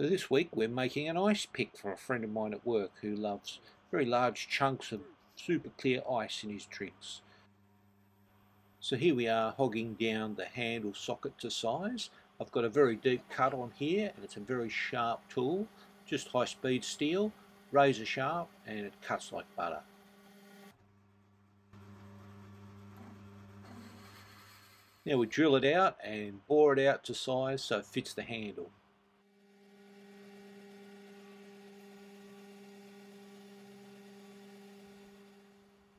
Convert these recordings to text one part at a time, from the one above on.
So this week we're making an ice pick for a friend of mine at work who loves very large chunks of super clear ice in his drinks. So here we are hogging down the handle socket to size. I've got a very deep cut on here and it's a very sharp tool, just high speed steel, razor sharp, and it cuts like butter. Now we drill it out and bore it out to size so it fits the handle.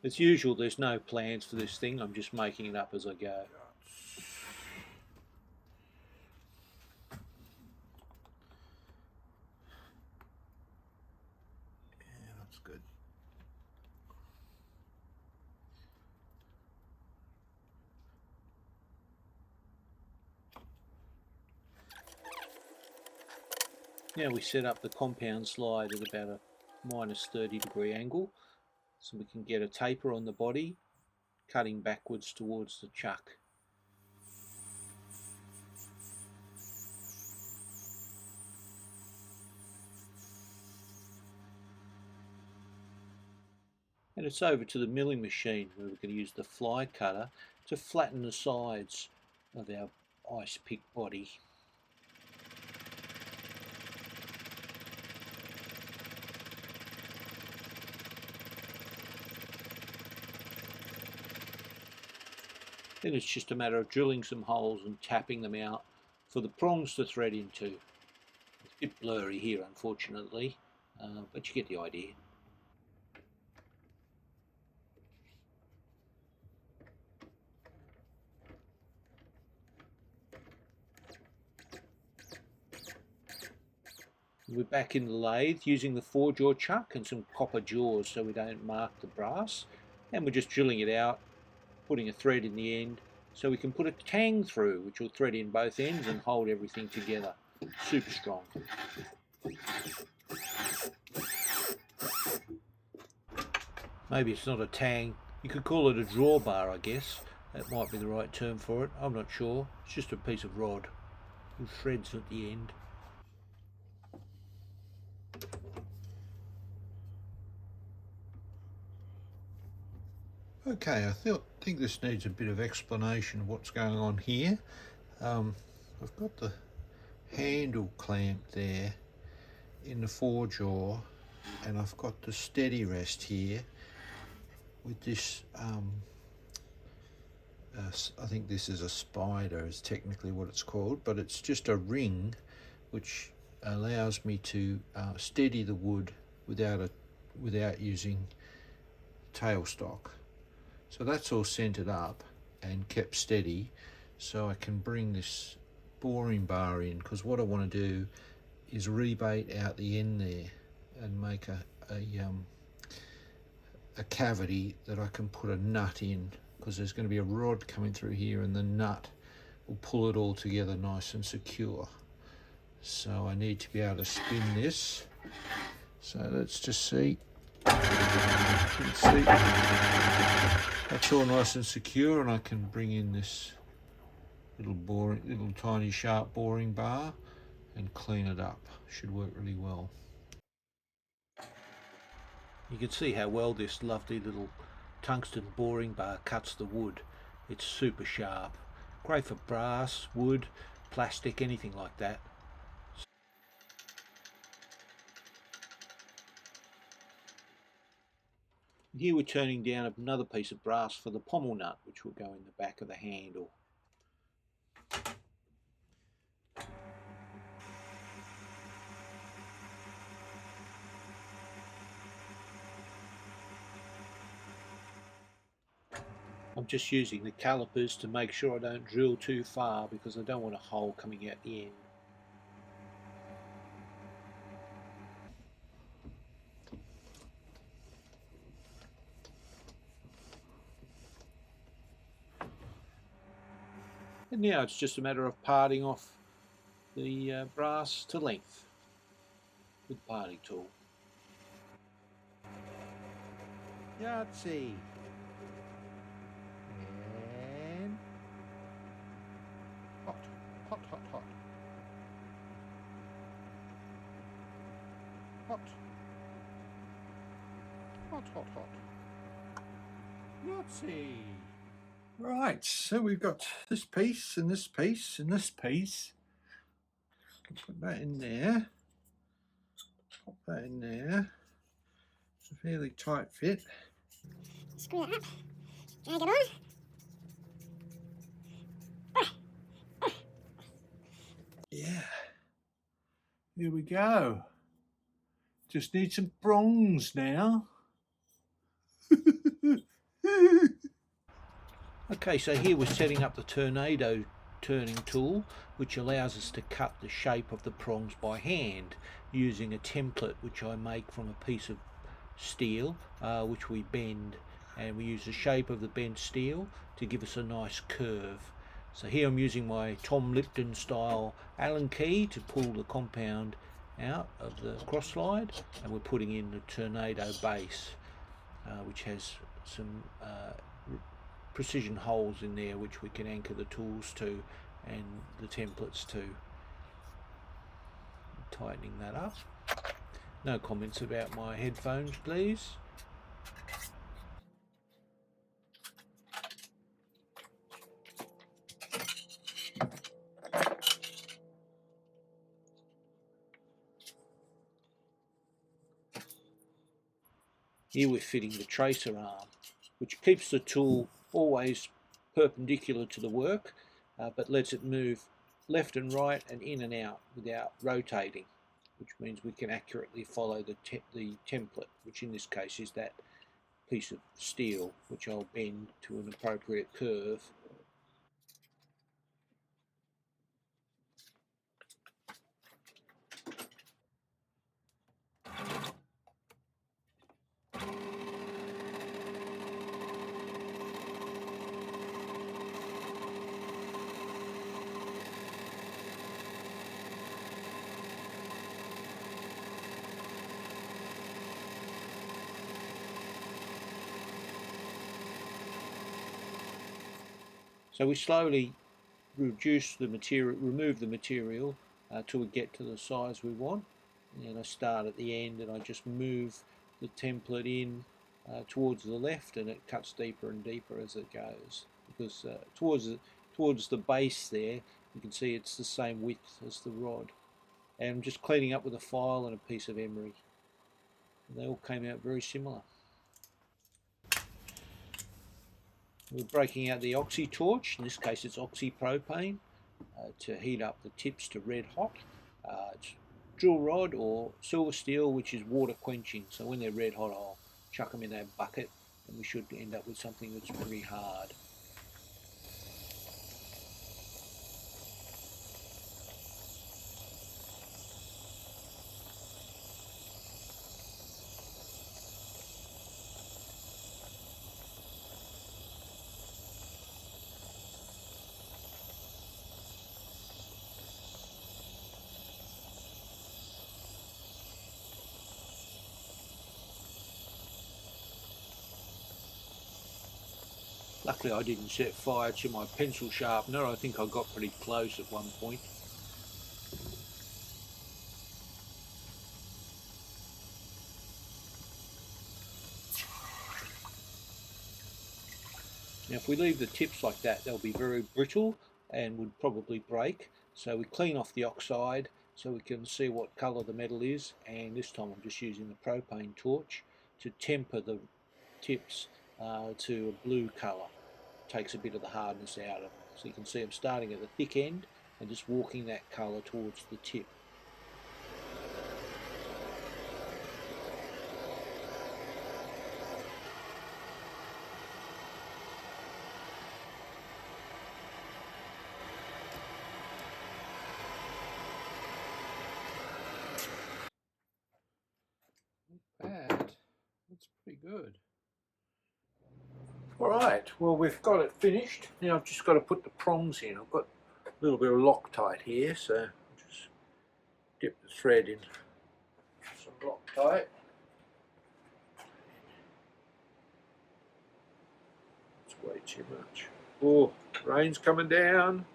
As usual, there's no plans for this thing, I'm just making it up as I go. Yeah, that's good. Now we set up the compound slide at about a -30° angle so we can get a taper on the body, cutting backwards towards the chuck. And it's over to the milling machine where we're going to use the fly cutter to flatten the sides of our ice pick body. Then it's just a matter of drilling some holes and tapping them out for the prongs to thread into. It's a bit blurry here unfortunately, but you get the idea. We're back in the lathe using the 4-jaw chuck and some copper jaws so we don't mark the brass, and we're just drilling it out, putting a thread in the end so we can put a tang through which will thread in both ends and hold everything together. Super strong. Maybe it's not a tang, you could call it a drawbar, I guess. That might be the right term for it, I'm not sure. It's just a piece of rod with threads at the end. Okay, I think this needs a bit of explanation of what's going on here. I've got the handle clamped there in the 4-jaw, and I've got the steady rest here with this, I think this is a spider is technically what it's called, but it's just a ring which allows me to steady the wood without using tailstock. So that's all centered up and kept steady, so I can bring this boring bar in, because what I want to do is rebate out the end there and make a cavity that I can put a nut in, because there's going to be a rod coming through here and the nut will pull it all together nice and secure. So I need to be able to spin this. So let's just see. That's all nice and secure, and I can bring in this little tiny sharp boring bar and clean it up. Should work really well. You can see how well this lovely little tungsten boring bar cuts the wood. It's super sharp. Great for brass, wood, plastic, anything like that. Here we're turning down another piece of brass for the pommel nut, which will go in the back of the handle. I'm just using the calipers to make sure I don't drill too far because I don't want a hole coming out the end. And now it's just a matter of parting off the brass to length with the parting tool. Yahtzee. And hot, hot, hot, hot. hot. Hot, hot, hot. Nazi. Right, so we've got this piece and this piece and this piece. Put that in there. Pop that in there. It's a fairly tight fit. Screw that up. Drag it on. Yeah. Here we go. Just need some prongs now. Okay, so here we're setting up the tornado turning tool, which allows us to cut the shape of the prongs by hand using a template which I make from a piece of steel which we bend, and we use the shape of the bent steel to give us a nice curve. So here I'm using my Tom Lipton style Allen key to pull the compound out of the cross slide, and we're putting in the tornado base which has some precision holes in there which we can anchor the tools to and the templates to. Tightening that up. No comments about my headphones, please. Here we're fitting the tracer arm, which keeps the tool always perpendicular to the work, but lets it move left and right and in and out without rotating, which means we can accurately follow the template, which in this case is that piece of steel, which I'll bend to an appropriate curve. So we slowly reduce the material, remove the material till we get to the size we want. And I start at the end and I just move the template in towards the left, and it cuts deeper and deeper as it goes, because towards the base there you can see it's the same width as the rod. And I'm just cleaning up with a file and a piece of emery, and they all came out very similar. We're breaking out the oxy torch, in this case it's oxypropane, to heat up the tips to red hot. It's drill rod or silver steel, which is water quenching, so when they're red hot I'll chuck them in that bucket and we should end up with something that's pretty hard. Luckily I didn't set fire to my pencil sharpener. I think I got pretty close at one point. Now if we leave the tips like that, they'll be very brittle and would probably break. So we clean off the oxide so we can see what colour the metal is, and this time I'm just using the propane torch to temper the tips to a blue colour. Takes a bit of the hardness out of them. So you can see I'm starting at the thick end and just walking that colour towards the tip. Not bad. That's pretty good. Alright, well we've got it finished. Now I've just got to put the prongs in. I've got a little bit of Loctite here, so I'll just dip the thread in some Loctite. It's way too much. Oh, rain's coming down.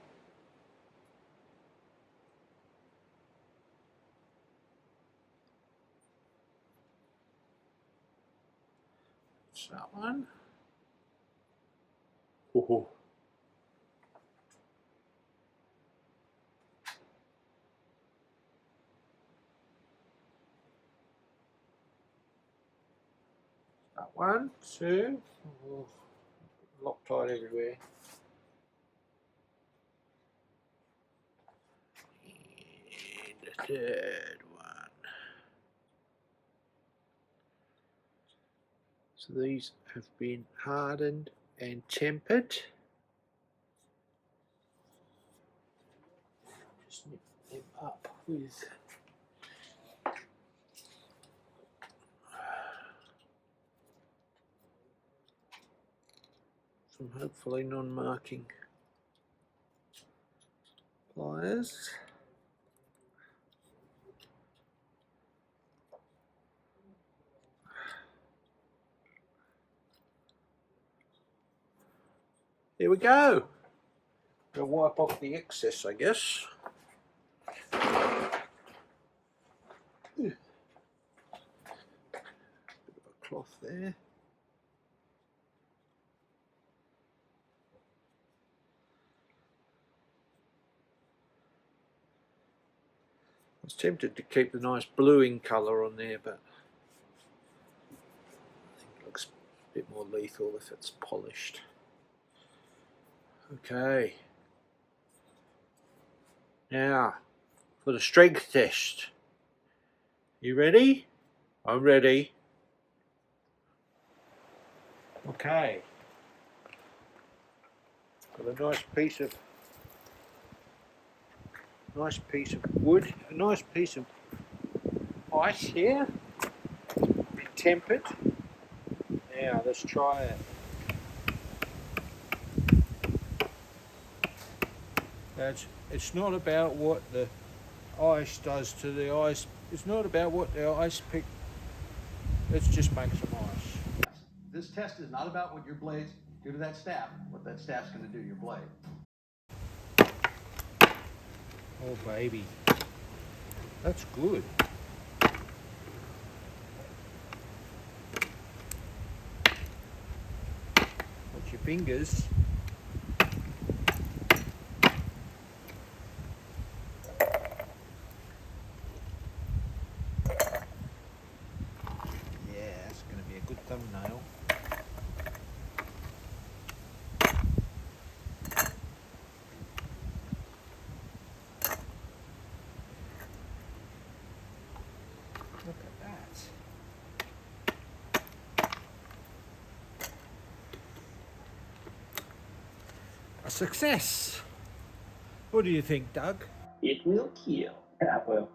one. Oh. That one, two. Oh, Loctite everywhere. And the third one. So these have been hardened and tempered. Just nip them up with some hopefully non-marking pliers. There we go. We'll wipe off the excess, I guess. Bit of a cloth there. I was tempted to keep the nice bluing colour on there, but I think it looks a bit more lethal if it's polished. Okay. Now, for the strength test. You ready? I'm ready. Okay. Got a nice piece of wood, a nice piece of ice here, been tempered. Now let's try it. It's not about what the ice does to the ice. It's not about what the ice pick. Let's just make some ice. This test is not about what your blades do to that staff, what that staff's going to do to your blade. Oh baby, that's good. Watch your fingers. Yeah, that's going to be a good thumbnail. Look at that. A success. What do you think, Doug? It will kill. Yeah, well,